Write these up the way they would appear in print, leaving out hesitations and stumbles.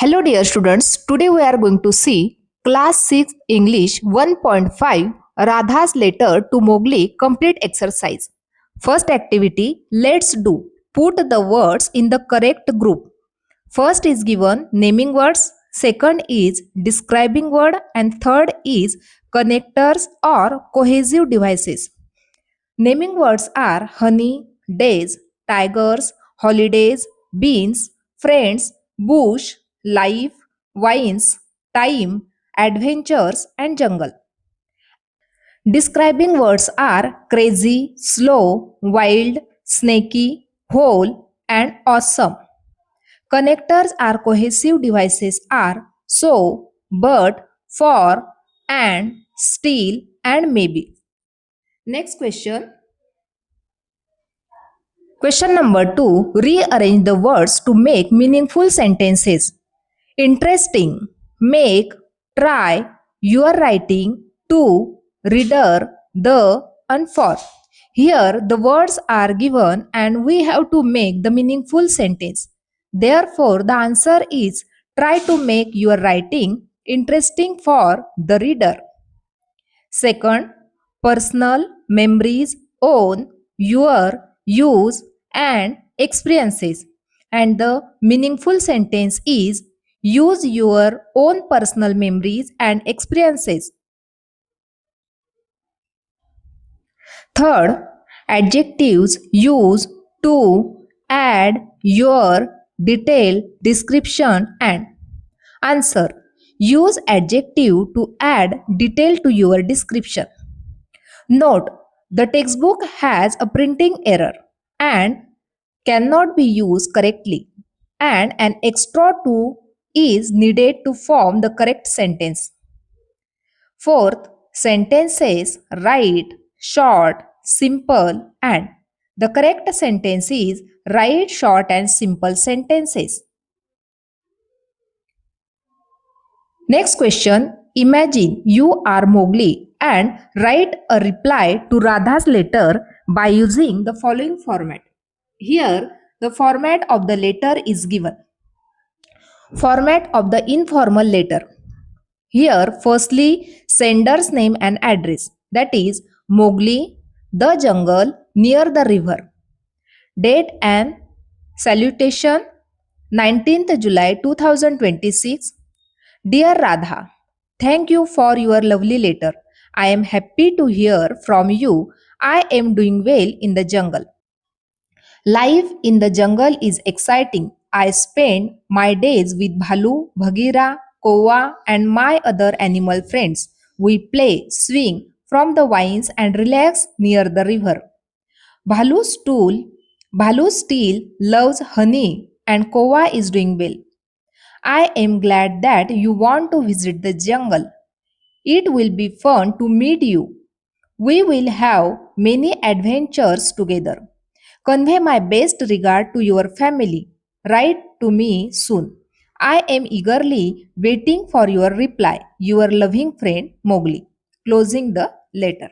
Hello dear students, today we are going to see class 6 English 1.5 Radha's letter to Mowgli complete exercise. First activity, let's do. Put the words in the correct group. First is given naming words, second is describing word and third is connectors or cohesive devices. Naming words are honey, days, tigers, holidays, beans, friends, bush, life, vines, time, adventures, and jungle. Describing words are crazy, slow, wild, snaky, whole, and awesome. Connectors are cohesive devices are so, but, for, and, still, and maybe. Next question. Question number 2. Rearrange the words to make meaningful sentences. Interesting, make, try, your writing, to, reader, the, and for. Here the words are given and we have to make the meaningful sentence. Therefore, the answer is try to make your writing interesting for the reader. Second, personal, memories, own, your, use, and experiences. And the meaningful sentence is use your own personal memories and experiences. Third, adjectives use to, add, your, detail, description, and. Answer. Use adjective to add detail to your description. Note, the textbook has a printing error and cannot be used correctly, and an extra to is needed to form the correct sentence. Fourth, sentences write, short, simple, and. The correct sentence is write short and simple sentences. Next question. Imagine you are Mowgli and write a reply to Radha's letter by using the following format. Here, the format of the letter is given. Format of the informal letter. Here, firstly, sender's name and address. That is, Mowgli, the jungle near the river. Date and salutation, 19th July 2026. Dear Radha, thank you for your lovely letter. I am happy to hear from you. I am doing well in the jungle. Life in the jungle is exciting. I spend my days with Bhalu, Bhagira, Kowa, and my other animal friends. We play, swing from the vines, and relax near the river. Bhalu still loves honey, and Kowa is doing well. I am glad that you want to visit the jungle. It will be fun to meet you. We will have many adventures together. Convey my best regard to your family. Write to me soon. I am eagerly waiting for your reply. Your loving friend Mowgli. Closing the letter.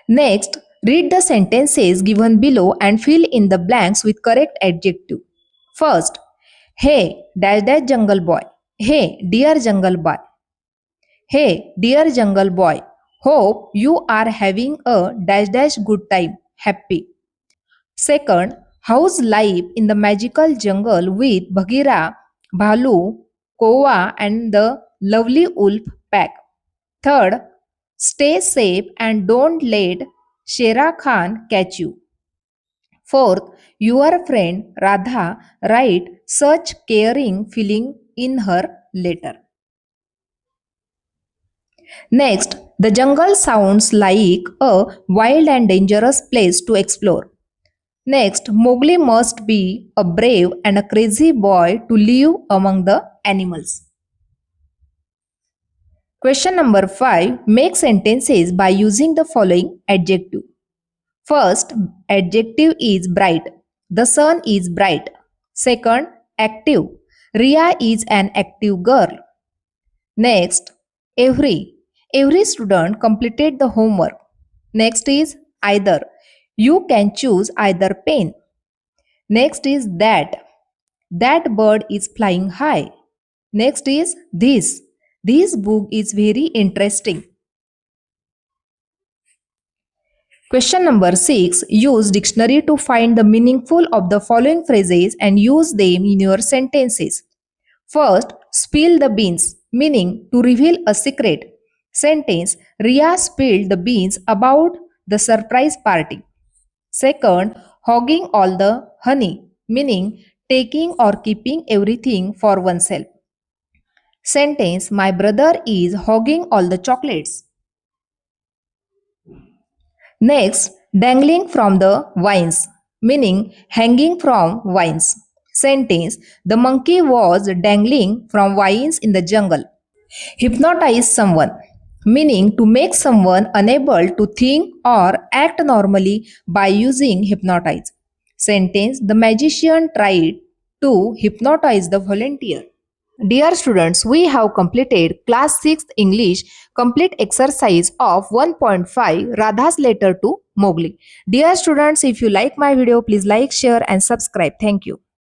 Next, read the sentences given below and fill in the blanks with correct adjective. First, hey, dash dash jungle boy. Hey, dear jungle boy. Hey, dear jungle boy. Hope you are having a dash dash good time. Happy. Second, how's life in the magical jungle with Bagheera, Bhalu, Kowa, and the lovely wolf pack. Third, stay safe and don't let Shere Khan catch you. Fourth, your friend Radha write such caring feeling in her letter. Next, the jungle sounds like a wild and dangerous place to explore. Next, Mowgli must be a brave and a crazy boy to live among the animals. Question number 5. Make sentences by using the following adjective. First, adjective is bright. The sun is bright. Second, active. Riya is an active girl. Next, every. Every student completed the homework. Next is either. You can choose either pen. Next is that. That bird is flying high. Next is this. This book is very interesting. Question number 6. Use dictionary to find the meaningful of the following phrases and use them in your sentences. First, spill the beans, meaning to reveal a secret. Sentence, Ria spilled the beans about the surprise party. Second, hogging all the honey, meaning taking or keeping everything for oneself. Sentence, my brother is hogging all the chocolates. Next, dangling from the vines, meaning hanging from vines. Sentence, the monkey was dangling from vines in the jungle. Hypnotize someone, meaning to make someone unable to think or act normally by using hypnotize. Sentence, the magician tried to hypnotize the volunteer. Dear students, we have completed class 6th English complete exercise of 1.5 Radha's letter to Mowgli. Dear students, if you like my video, please like, share and subscribe. Thank you.